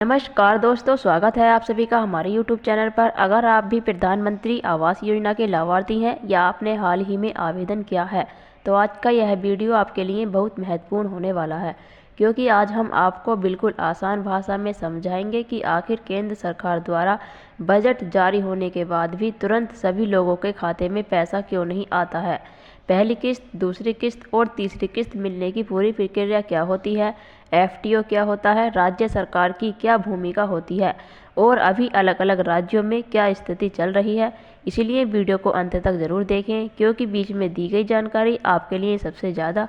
नमस्कार दोस्तों, स्वागत है आप सभी का हमारे YouTube चैनल पर। अगर आप भी प्रधानमंत्री आवास योजना के लाभार्थी हैं या आपने हाल ही में आवेदन किया है तो आज का यह वीडियो आपके लिए बहुत महत्वपूर्ण होने वाला है, क्योंकि आज हम आपको बिल्कुल आसान भाषा में समझाएंगे कि आखिर केंद्र सरकार द्वारा बजट जारी होने के बाद भी तुरंत सभी लोगों के खाते में पैसा क्यों नहीं आता है। पहली किस्त, दूसरी किस्त और तीसरी किस्त मिलने की पूरी प्रक्रिया क्या होती है, एफटीओ क्या होता है, राज्य सरकार की क्या भूमिका होती है और अभी अलग अलग राज्यों में क्या स्थिति चल रही है। इसीलिए वीडियो को अंत तक ज़रूर देखें, क्योंकि बीच में दी गई जानकारी आपके लिए सबसे ज़्यादा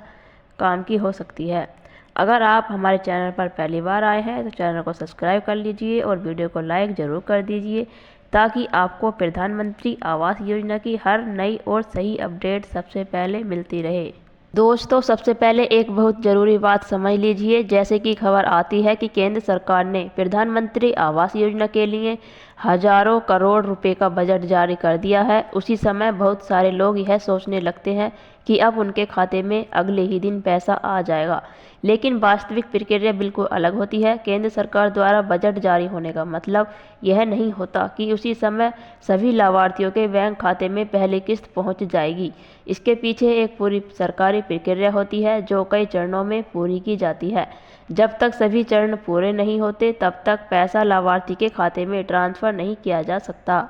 काम की हो सकती है। अगर आप हमारे चैनल पर पहली बार आए हैं तो चैनल को सब्सक्राइब कर लीजिए और वीडियो को लाइक ज़रूर कर दीजिए, ताकि आपको प्रधानमंत्री आवास योजना की हर नई और सही अपडेट सबसे पहले मिलती रहे। दोस्तों, सबसे पहले एक बहुत ज़रूरी बात समझ लीजिए। जैसे कि खबर आती है कि केंद्र सरकार ने प्रधानमंत्री आवास योजना के लिए हजारों करोड़ रुपए का बजट जारी कर दिया है। उसी समय बहुत सारे लोग यह सोचने लगते हैं कि अब उनके खाते में अगले ही दिन पैसा आ जाएगा, लेकिन वास्तविक प्रक्रिया बिल्कुल अलग होती है। केंद्र सरकार द्वारा बजट जारी होने का मतलब यह नहीं होता कि उसी समय सभी लाभार्थियों के बैंक खाते में पहली किस्त पहुंच जाएगी। इसके पीछे एक पूरी सरकारी प्रक्रिया होती है जो कई चरणों में पूरी की जाती है। जब तक सभी चरण पूरे नहीं होते तब तक पैसा लाभार्थी के खाते में ट्रांसफ़र नहीं किया जा सकता।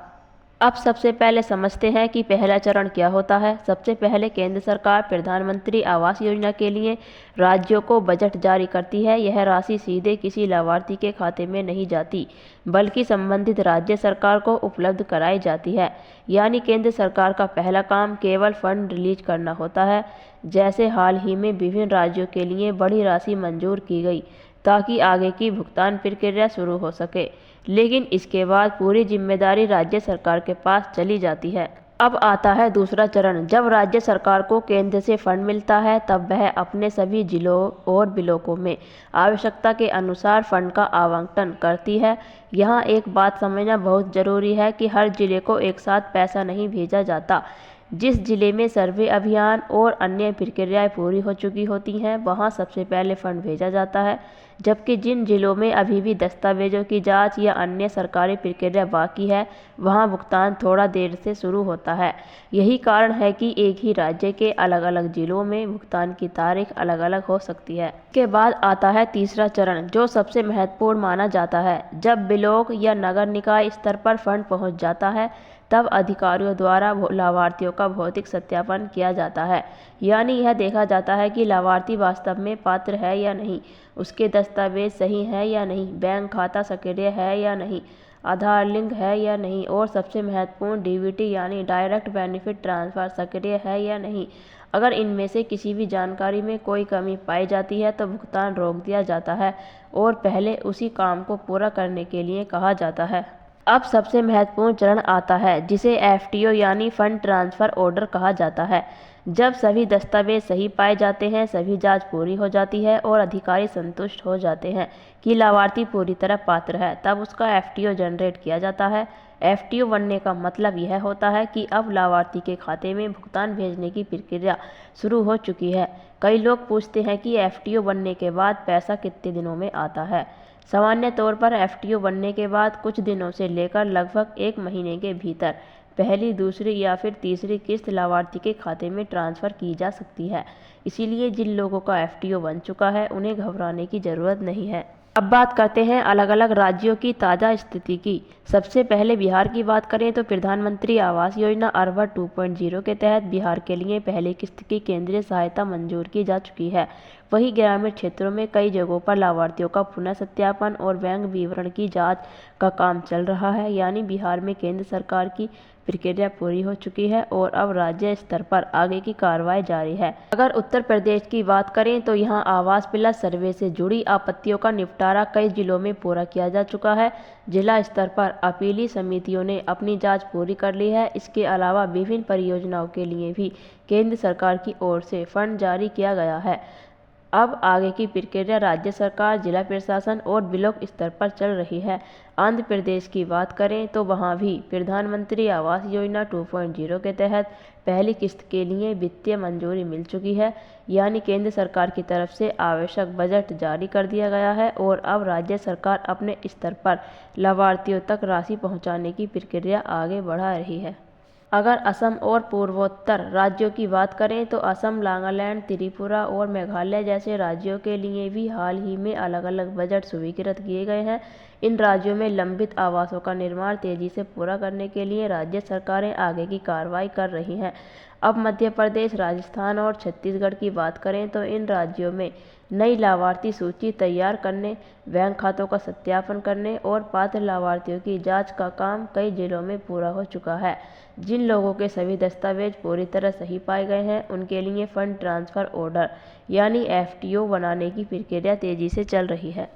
अब सबसे पहले समझते हैं कि पहला चरण क्या होता है। सबसे पहले केंद्र सरकार प्रधानमंत्री आवास योजना के लिए राज्यों को बजट जारी करती है। यह राशि सीधे किसी लाभार्थी के खाते में नहीं जाती, बल्कि संबंधित राज्य सरकार को उपलब्ध कराई जाती है। यानी केंद्र सरकार का पहला काम केवल फंड रिलीज करना होता है। जैसे हाल ही में विभिन्न राज्यों के लिए बड़ी राशि मंजूर की गई ताकि आगे की भुगतान प्रक्रिया शुरू हो सके, लेकिन इसके बाद पूरी जिम्मेदारी राज्य सरकार के पास चली जाती है। अब आता है दूसरा चरण। जब राज्य सरकार को केंद्र से फंड मिलता है तब वह अपने सभी जिलों और ब्लॉकों में आवश्यकता के अनुसार फंड का आवंटन करती है। यहाँ एक बात समझना बहुत ज़रूरी है कि हर जिले को एक साथ पैसा नहीं भेजा जाता। जिस जिले में सर्वे अभियान और अन्य प्रक्रियाएं पूरी हो चुकी होती हैं वहां सबसे पहले फंड भेजा जाता है, जबकि जिन जिलों में अभी भी दस्तावेजों की जांच या अन्य सरकारी प्रक्रिया बाकी है वहां भुगतान थोड़ा देर से शुरू होता है। यही कारण है कि एक ही राज्य के अलग अलग जिलों में भुगतान की तारीख अलग अलग हो सकती है। इसके बाद आता है तीसरा चरण, जो सबसे महत्वपूर्ण माना जाता है। जब ब्लॉक या नगर निकाय स्तर पर फंड पहुंच जाता है तब अधिकारियों द्वारा लाभार्थियों का भौतिक सत्यापन किया जाता है। यानी यह देखा जाता है कि लाभार्थी वास्तव में पात्र है या नहीं, उसके दस्तावेज सही हैं या नहीं, बैंक खाता सक्रिय है या नहीं, आधार लिंक है या नहीं और सबसे महत्वपूर्ण डीबीटी यानी डायरेक्ट बेनिफिट ट्रांसफ़र सक्रिय है या नहीं। अगर इनमें से किसी भी जानकारी में कोई कमी पाई जाती है तो भुगतान रोक दिया जाता है और पहले उसी काम को पूरा करने के लिए कहा जाता है। अब सबसे महत्वपूर्ण चरण आता है जिसे एफटीओ यानी फंड ट्रांसफ़र ऑर्डर कहा जाता है। जब सभी दस्तावेज सही पाए जाते हैं, सभी जांच पूरी हो जाती है और अधिकारी संतुष्ट हो जाते हैं कि लाभार्थी पूरी तरह पात्र है, तब उसका एफटीओ जनरेट किया जाता है। एफटीओ बनने का मतलब यह होता है कि अब लाभार्थी के खाते में भुगतान भेजने की प्रक्रिया शुरू हो चुकी है। कई लोग पूछते हैं कि एफटीओ बनने के बाद पैसा कितने दिनों में आता है। सामान्य तौर पर एफटीओ बनने के बाद कुछ दिनों से लेकर लगभग 1 महीने के भीतर पहली, दूसरी या फिर तीसरी किस्त लाभार्थी के खाते में ट्रांसफ़र की जा सकती है। इसीलिए जिन लोगों का एफटीओ बन चुका है उन्हें घबराने की ज़रूरत नहीं है। अब बात करते हैं अलग अलग राज्यों की ताज़ा स्थिति की। सबसे पहले बिहार की बात करें तो प्रधानमंत्री आवास योजना अरबा 2.0 के तहत बिहार के लिए पहली किस्त की केंद्रीय सहायता मंजूर की जा चुकी है। वहीं ग्रामीण क्षेत्रों में कई जगहों पर लाभार्थियों का पुनः सत्यापन और बैंक विवरण की जांच का काम चल रहा है। यानी बिहार में केंद्र सरकार की प्रक्रिया पूरी हो चुकी है और अब राज्य स्तर पर आगे की कार्रवाई जारी है। अगर उत्तर प्रदेश की बात करें तो यहाँ आवास प्लस सर्वे से जुड़ी आपत्तियों का निपटारा कई जिलों में पूरा किया जा चुका है। जिला स्तर पर अपीली समितियों ने अपनी जांच पूरी कर ली है। इसके अलावा विभिन्न परियोजनाओं के लिए भी केंद्र सरकार की ओर से फंड जारी किया गया है। अब आगे की प्रक्रिया राज्य सरकार, जिला प्रशासन और ब्लॉक स्तर पर चल रही है। आंध्र प्रदेश की बात करें तो वहां भी प्रधानमंत्री आवास योजना 2.0 के तहत पहली किस्त के लिए वित्तीय मंजूरी मिल चुकी है। यानी केंद्र सरकार की तरफ से आवश्यक बजट जारी कर दिया गया है और अब राज्य सरकार अपने स्तर पर लाभार्थियों तक राशि पहुंचाने की प्रक्रिया आगे बढ़ा रही है। अगर असम और पूर्वोत्तर राज्यों की बात करें तो असम, नागालैंड, त्रिपुरा और मेघालय जैसे राज्यों के लिए भी हाल ही में अलग अलग बजट स्वीकृत किए गए हैं। इन राज्यों में लंबित आवासों का निर्माण तेजी से पूरा करने के लिए राज्य सरकारें आगे की कार्रवाई कर रही हैं। अब मध्य प्रदेश, राजस्थान और छत्तीसगढ़ की बात करें तो इन राज्यों में नई लाभार्थी सूची तैयार करने, बैंक खातों का सत्यापन करने और पात्र लाभार्थियों की जांच का काम कई जिलों में पूरा हो चुका है। जिन लोगों के सभी दस्तावेज पूरी तरह सही पाए गए हैं उनके लिए फंड ट्रांसफर ऑर्डर यानी FTO बनाने की प्रक्रिया तेजी से चल रही है।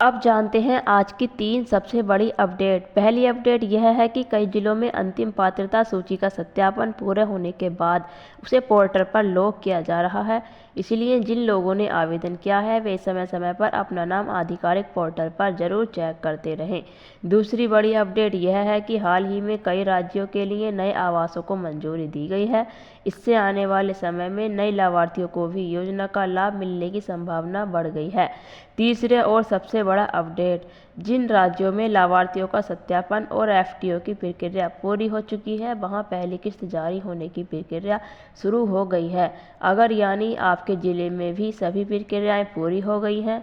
अब जानते हैं आज की 3 सबसे बड़ी अपडेट। पहली अपडेट यह है कि कई जिलों में अंतिम पात्रता सूची का सत्यापन पूरे होने के बाद उसे पोर्टल पर लॉग किया जा रहा है। इसलिए जिन लोगों ने आवेदन किया है वे समय समय पर अपना नाम आधिकारिक पोर्टल पर जरूर चेक करते रहें। दूसरी बड़ी अपडेट यह है कि हाल ही में कई राज्यों के लिए नए आवासों को मंजूरी दी गई है। इससे आने वाले समय में नए लाभार्थियों को भी योजना का लाभ मिलने की संभावना बढ़ गई है। तीसरे और सबसे बड़ा अपडेट, जिन राज्यों में लाभार्थियों का सत्यापन और FTO की प्रक्रिया पूरी हो चुकी है वहां पहली किस्त जारी होने की प्रक्रिया शुरू हो गई है। अगर यानी आपके ज़िले में भी सभी प्रक्रियाएं पूरी हो गई हैं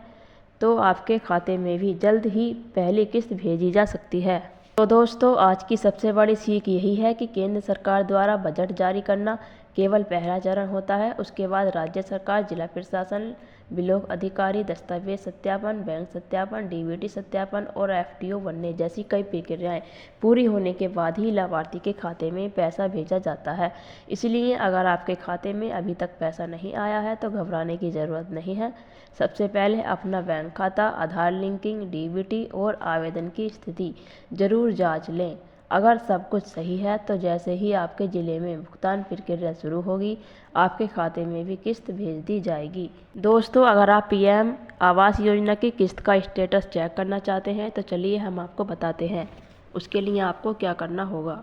तो आपके खाते में भी जल्द ही पहली किस्त भेजी जा सकती है। तो दोस्तों आज की सबसे बड़ी सीख यही है कि केंद्र सरकार द्वारा बजट जारी करना केवल पहला चरण होता है। उसके बाद राज्य सरकार, जिला प्रशासन, ब्लॉक अधिकारी, दस्तावेज सत्यापन, बैंक सत्यापन, DBT सत्यापन और FTO बनने जैसी कई प्रक्रियाएं पूरी होने के बाद ही लाभार्थी के खाते में पैसा भेजा जाता है। इसलिए अगर आपके खाते में अभी तक पैसा नहीं आया है तो घबराने की ज़रूरत नहीं है। सबसे पहले अपना बैंक खाता, आधार लिंकिंग, DBT और आवेदन की स्थिति जरूर जांच लें। अगर सब कुछ सही है तो जैसे ही आपके ज़िले में भुगतान प्रक्रिया शुरू होगी आपके खाते में भी किस्त भेज दी जाएगी। दोस्तों अगर आप PM आवास योजना की किस्त का स्टेटस चेक करना चाहते हैं तो चलिए हम आपको बताते हैं उसके लिए आपको क्या करना होगा।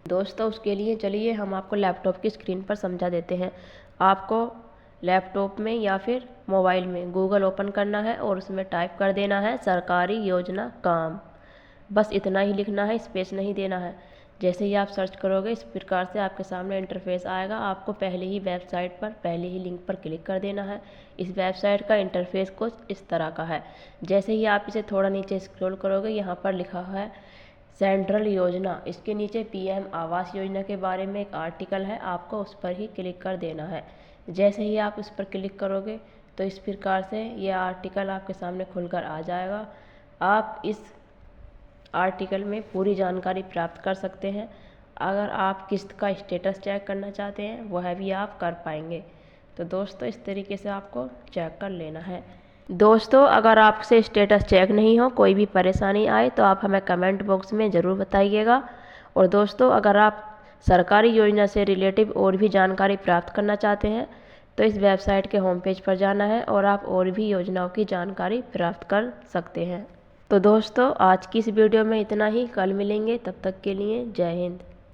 दोस्तों उसके लिए चलिए हम आपको लैपटॉप की स्क्रीन पर समझा देते हैं। आपको लैपटॉप में या फिर मोबाइल में गूगल ओपन करना है और उसमें टाइप कर देना है सरकारी योजना काम। बस इतना ही लिखना है, स्पेस नहीं देना है। जैसे ही आप सर्च करोगे इस प्रकार से आपके सामने इंटरफेस आएगा। आपको पहले ही वेबसाइट पर, पहले ही लिंक पर क्लिक कर देना है। इस वेबसाइट का इंटरफेस कुछ इस तरह का है। जैसे ही आप इसे थोड़ा नीचे स्क्रॉल करोगे यहाँ पर लिखा है सेंट्रल योजना। इसके नीचे PM आवास योजना के बारे में एक आर्टिकल है, आपको उस पर ही क्लिक कर देना है। जैसे ही आप उस पर क्लिक करोगे तो इस प्रकार से ये आर्टिकल आपके सामने खुलकर आ जाएगा। आप इस आर्टिकल में पूरी जानकारी प्राप्त कर सकते हैं। अगर आप किस्त का स्टेटस चेक करना चाहते हैं वह भी आप कर पाएंगे। तो दोस्तों इस तरीके से आपको चेक कर लेना है। दोस्तों अगर आपसे स्टेटस चेक नहीं हो, कोई भी परेशानी आए तो आप हमें कमेंट बॉक्स में ज़रूर बताइएगा। और दोस्तों अगर आप सरकारी योजना से रिलेटिव और भी जानकारी प्राप्त करना चाहते हैं तो इस वेबसाइट के होम पेज पर जाना है और आप और भी योजनाओं की जानकारी प्राप्त कर सकते हैं। तो दोस्तों आज की इस वीडियो में इतना ही। कल मिलेंगे, तब तक के लिए जय हिंद।